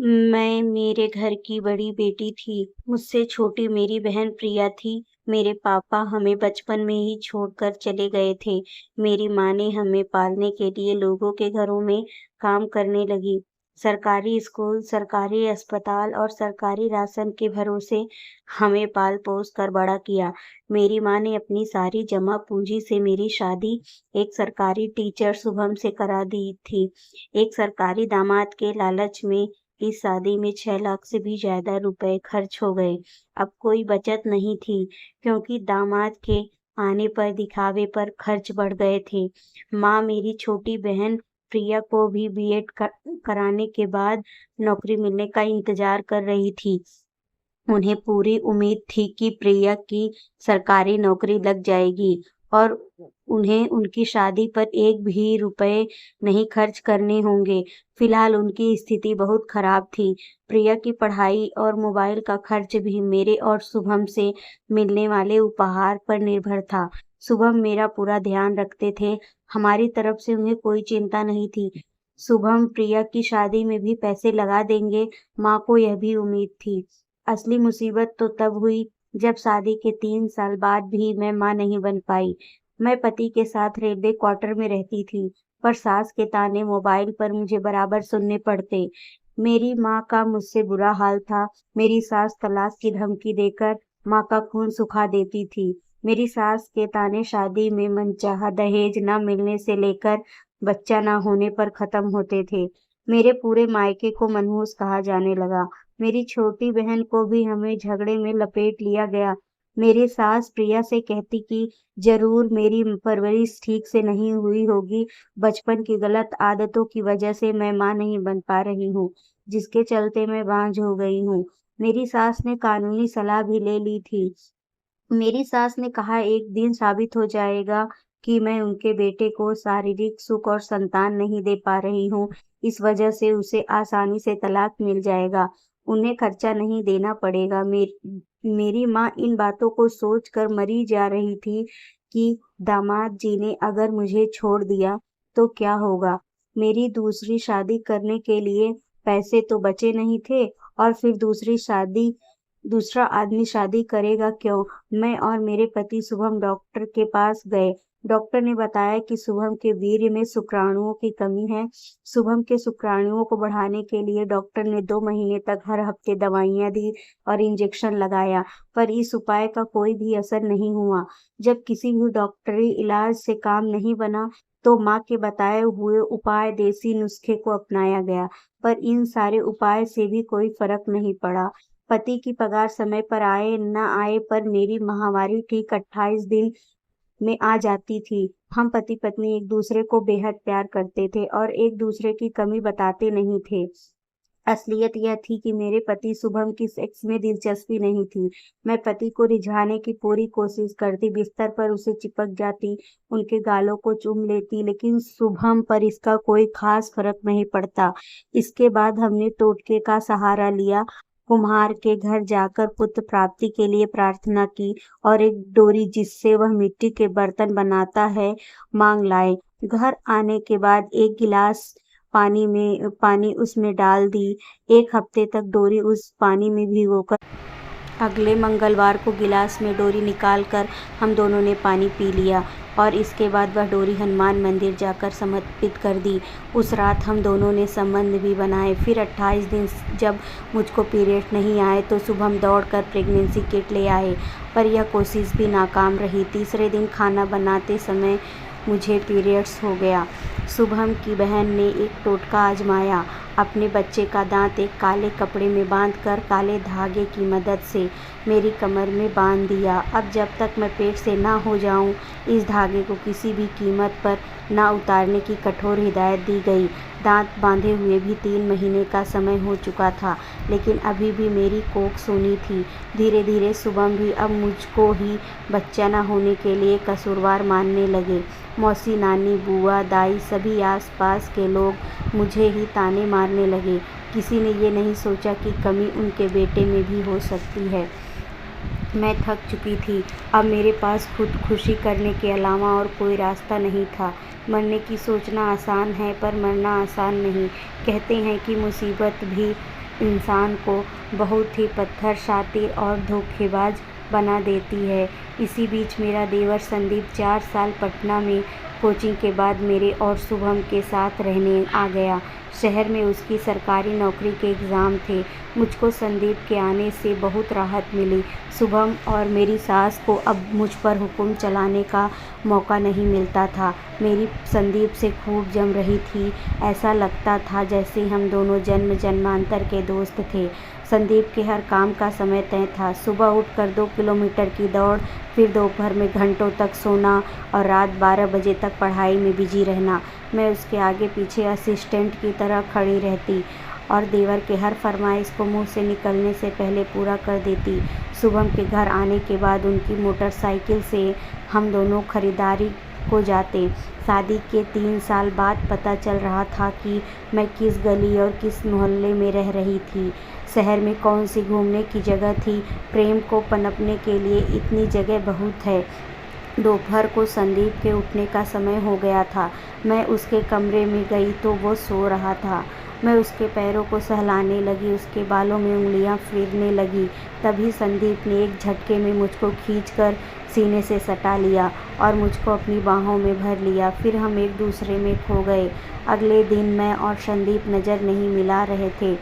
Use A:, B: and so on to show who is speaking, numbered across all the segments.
A: मैं मेरे घर की बड़ी बेटी थी। मुझसे छोटी मेरी बहन प्रिया थी। मेरे पापा हमें बचपन में ही छोड़कर चले गए थे। मेरी माँ ने हमें पालने के लिए लोगों के घरों में काम करने लगी। सरकारी स्कूल, सरकारी अस्पताल और सरकारी राशन के भरोसे हमें पाल-पोस कर बड़ा किया। मेरी माँ ने अपनी सारी जमा पूंजी से मेरी शादी एक सरकारी टीचर शुभम से करा दी थी। एक सरकारी दामाद के लालच में इस शादी में 6 लाख से भी ज्यादा रुपए खर्च हो गए। अब कोई बचत नहीं थी, क्योंकि दामाद के आने पर दिखावे पर खर्च बढ़ गए थे। माँ मेरी छोटी बहन प्रिया को भी बीएड कराने के बाद नौकरी मिलने का इंतजार कर रही थी। उन्हें पूरी उम्मीद थी कि प्रिया की सरकारी नौकरी लग जाएगी और उन्हें उनकी शादी पर एक भी रुपए नहीं खर्च करने होंगे। फिलहाल उनकी स्थिति बहुत खराब थी। प्रिया की पढ़ाई और मोबाइल का खर्च भी मेरे और शुभम से मिलने वाले उपहार पर निर्भर था। शुभम मेरा पूरा ध्यान रखते थे। हमारी तरफ से उन्हें कोई चिंता नहीं थी। शुभम प्रिया की शादी में भी पैसे लगा देंगे, माँ को यह भी उम्मीद थी। असली मुसीबत तो तब हुई जब शादी के 3 साल बाद भी मैं माँ नहीं बन पाई। मैं पति के साथ रेलवे क्वार्टर में रहती थी, पर सास के ताने मोबाइल पर मुझे बराबर सुनने पड़ते। मेरी माँ का मुझसे बुरा हाल था। मेरी सास तलाक की धमकी देकर माँ का खून सुखा देती थी। मेरी सास के ताने शादी में मनचाहा दहेज न मिलने से लेकर बच्चा न होने पर खत्म होते थे। मेरे पूरे मायके को मनहूस कहा जाने लगा। मेरी छोटी बहन को भी हमें झगड़े में लपेट लिया गया। मेरी सास प्रिया से कहती कि जरूर मेरी परवरिश ठीक से नहीं हुई होगी। बचपन की गलत आदतों की वजह से मैं माँ नहीं बन पा रही हूँ, जिसके चलते मैं बांझ हो गई हूँ। मेरी सास ने कानूनी सलाह भी ले ली थी। मेरी सास ने कहा एक दिन साबित हो जाएगा कि मैं उनके बेटे को शारीरिक सुख और संतान नहीं दे पा रही हूँ। इस वजह से उसे आसानी से तलाक मिल जाएगा। उन्हें खर्चा नहीं देना पड़ेगा। मेरी माँ इन बातों को सोचकर मरी जा रही थी कि दामाद जी ने अगर मुझे छोड़ दिया तो क्या होगा। मेरी दूसरी शादी करने के लिए पैसे तो बचे नहीं थे, और फिर दूसरा आदमी शादी करेगा क्यों। मैं और मेरे पति शुभम डॉक्टर के पास गए। डॉक्टर ने बताया कि शुभम के वीर्य में शुक्राणुओं की कमी है। शुभम के शुक्राणुओं को बढ़ाने के लिए डॉक्टर ने 2 महीने तक हर हफ्ते दवाइयां दी और इंजेक्शन लगाया, पर इस उपाय का कोई भी असर नहीं हुआ। जब किसी भी डॉक्टरी इलाज से काम नहीं बना, तो माँ के बताए हुए उपाय देसी नुस्खे को अपनाया गया, पर इन सारे उपाय से भी कोई फर्क नहीं पड़ा। पति की पगार समय पर आए न आए, पर मेरी माहवारी ठीक 28 दिन में आ जाती थी। हम पति पत्नी एक दूसरे को बेहद प्यार करते थे और एक दूसरे की कमी बताते नहीं थे। असलियत यह थी कि मेरे पति शुभम की सेक्स में दिलचस्पी नहीं थी। मैं पति को रिझाने की पूरी कोशिश करती, बिस्तर पर उसे चिपक जाती, उनके गालों को चूम लेती, लेकिन शुभम पर इसका कोई खास फर्क नहीं पड़ता। इसके बाद हमने टोटके का सहारा लिया। कुम्हार के घर जाकर पुत्र प्राप्ति के लिए प्रार्थना की और एक डोरी जिससे वह मिट्टी के बर्तन बनाता है मांग लाए। घर आने के बाद एक गिलास पानी उसमें डाल दी। 1 हफ्ते तक डोरी उस पानी में भिगोकर अगले मंगलवार को गिलास में डोरी निकालकर हम दोनों ने पानी पी लिया, और इसके बाद वह डोरी हनुमान मंदिर जाकर समर्पित कर दी। उस रात हम दोनों ने संबंध भी बनाए। फिर 28 दिन जब मुझको पीरियड नहीं आए तो शुभम दौड़कर प्रेगनेंसी किट ले आए, पर यह कोशिश भी नाकाम रही। तीसरे दिन खाना बनाते समय मुझे पीरियड्स हो गया। शुभम की बहन ने एक टोटका आजमाया। अपने बच्चे का दांत एक काले कपड़े में बांधकर काले धागे की मदद से मेरी कमर में बांध दिया। अब जब तक मैं पेट से ना हो जाऊं, इस धागे को किसी भी कीमत पर ना उतारने की कठोर हिदायत दी गई। दांत बांधे हुए भी 3 महीने का समय हो चुका था, लेकिन अभी भी मेरी कोख सूनी थी। धीरे धीरे शुभम भी अब मुझको ही बच्चा न होने के लिए कसूरवार मानने लगे। मौसी, नानी, बुआ, दाई, सभी आसपास के लोग मुझे ही ताने मारने लगे। किसी ने ये नहीं सोचा कि कमी उनके बेटे में भी हो सकती है। मैं थक चुकी थी। अब मेरे पास खुदकुशी करने के अलावा और कोई रास्ता नहीं था। मरने की सोचना आसान है, पर मरना आसान नहीं। कहते हैं कि मुसीबत भी इंसान को बहुत ही पत्थर, शातिर और धोखेबाज बना देती है। इसी बीच मेरा देवर संदीप 4 साल पटना में कोचिंग के बाद मेरे और शुभम के साथ रहने आ गया। शहर में उसकी सरकारी नौकरी के एग्ज़ाम थे। मुझको संदीप के आने से बहुत राहत मिली। शुभम और मेरी सास को अब मुझ पर हुक्म चलाने का मौका नहीं मिलता था। मेरी संदीप से खूब जम रही थी। ऐसा लगता था जैसे हम दोनों जन्म जन्मांतर के दोस्त थे। संदीप के हर काम का समय तय था। सुबह उठकर 2 किलोमीटर की दौड़, फिर दोपहर में घंटों तक सोना और रात 12 बजे तक पढ़ाई में बिजी रहना। मैं उसके आगे पीछे असिस्टेंट की तरह खड़ी रहती और देवर के हर फरमाइश को मुंह से निकलने से पहले पूरा कर देती। शुभम के घर आने के बाद उनकी मोटरसाइकिल से हम दोनों खरीदारी को जाते। शादी के 3 साल बाद पता चल रहा था कि मैं किस गली और किस मोहल्ले में रह रही थी। शहर में कौन सी घूमने की जगह थी। प्रेम को पनपने के लिए इतनी जगह बहुत है। दोपहर को संदीप के उठने का समय हो गया था। मैं उसके कमरे में गई तो वो सो रहा था। मैं उसके पैरों को सहलाने लगी, उसके बालों में उंगलियां फेरने लगी। तभी संदीप ने एक झटके में मुझको खींचकर सीने से सटा लिया और मुझको अपनी बाहों में भर लिया। फिर हम एक दूसरे में खो गए। अगले दिन मैं और संदीप नज़र नहीं मिला रहे थे,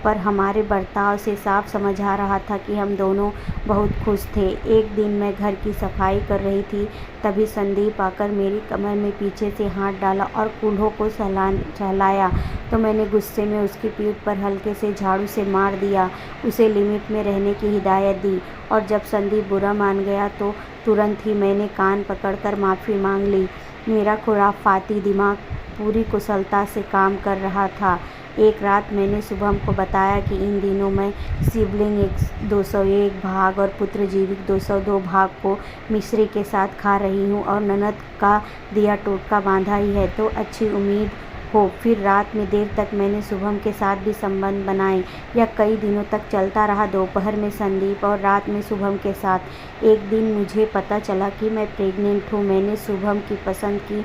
A: पर हमारे बर्ताव से साफ समझ आ रहा था कि हम दोनों बहुत खुश थे। एक दिन मैं घर की सफाई कर रही थी, तभी संदीप आकर मेरी कमर में पीछे से हाथ डाला और कूल्हों को सहलाया तो मैंने गुस्से में उसकी पीठ पर हल्के से झाड़ू से मार दिया। उसे लिमिट में रहने की हिदायत दी और जब संदीप बुरा मान गया तो तुरंत ही मैंने कान पकड़कर माफ़ी मांग ली। मेरा खुराफाती दिमाग पूरी कुशलता से काम कर रहा था। एक रात मैंने शुभम को बताया कि इन दिनों मैं शिवलिंग 201 भाग और पुत्र जीविक 202 भाग को मिश्री के साथ खा रही हूँ और ननद का दिया टोटका बांधा ही है, तो अच्छी उम्मीद हो। फिर रात में देर तक मैंने शुभम के साथ भी संबंध बनाए। यह कई दिनों तक चलता रहा, दोपहर में संदीप और रात में शुभम के साथ। एक दिन मुझे पता चला कि मैं प्रेग्नेंट हूँ। मैंने शुभम की पसंद की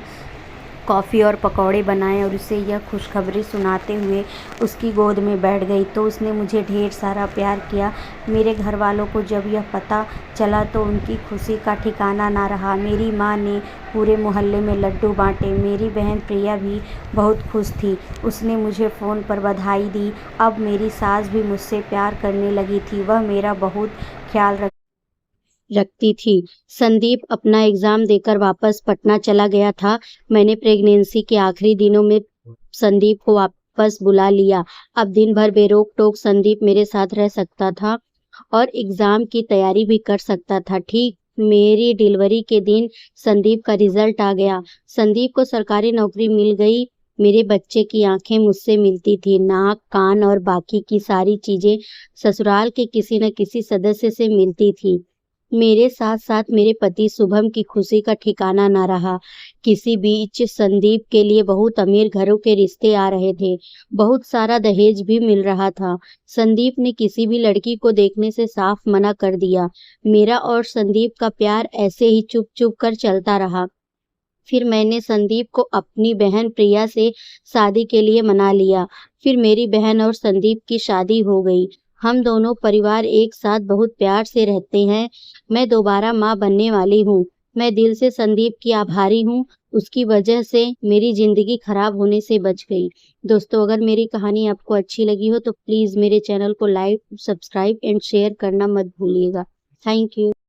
A: कॉफ़ी और पकौड़े बनाए और उसे यह खुशखबरी सुनाते हुए उसकी गोद में बैठ गई तो उसने मुझे ढेर सारा प्यार किया। मेरे घर वालों को जब यह पता चला तो उनकी खुशी का ठिकाना ना रहा। मेरी माँ ने पूरे मोहल्ले में लड्डू बांटे। मेरी बहन प्रिया भी बहुत खुश थी। उसने मुझे फ़ोन पर बधाई दी। अब मेरी सास भी मुझसे प्यार करने लगी थी। वह मेरा बहुत ख्याल रखती थी। संदीप अपना एग्जाम देकर वापस पटना चला गया था। मैंने प्रेगनेंसी के आखिरी दिनों में संदीप को वापस बुला लिया। अब दिन भर बेरोक टोक संदीप मेरे साथ रह सकता था और एग्जाम की तैयारी भी कर सकता था। ठीक मेरी डिलीवरी के दिन संदीप का रिजल्ट आ गया। संदीप को सरकारी नौकरी मिल गई। मेरे बच्चे की आंखें मुझसे मिलती थी। नाक, कान और बाकी की सारी चीजें ससुराल के किसी न किसी सदस्य से मिलती थी। मेरे साथ साथ मेरे पति शुभम की खुशी का ठिकाना ना रहा। किसी बीच संदीप के लिए बहुत अमीर घरों के रिश्ते आ रहे थे। बहुत सारा दहेज भी मिल रहा था। संदीप ने किसी भी लड़की को देखने से साफ मना कर दिया। मेरा और संदीप का प्यार ऐसे ही चुप चुप कर चलता रहा। फिर मैंने संदीप को अपनी बहन प्रिया से शादी के लिए मना लिया। फिर मेरी बहन और संदीप की शादी हो गई। हम दोनों परिवार एक साथ बहुत प्यार से रहते हैं। मैं दोबारा माँ बनने वाली हूँ। मैं दिल से संदीप की आभारी हूँ। उसकी वजह से मेरी जिंदगी खराब होने से बच गई। दोस्तों, अगर मेरी कहानी आपको अच्छी लगी हो तो प्लीज़ मेरे चैनल को लाइक, सब्सक्राइब एंड शेयर करना मत भूलिएगा। Thank you.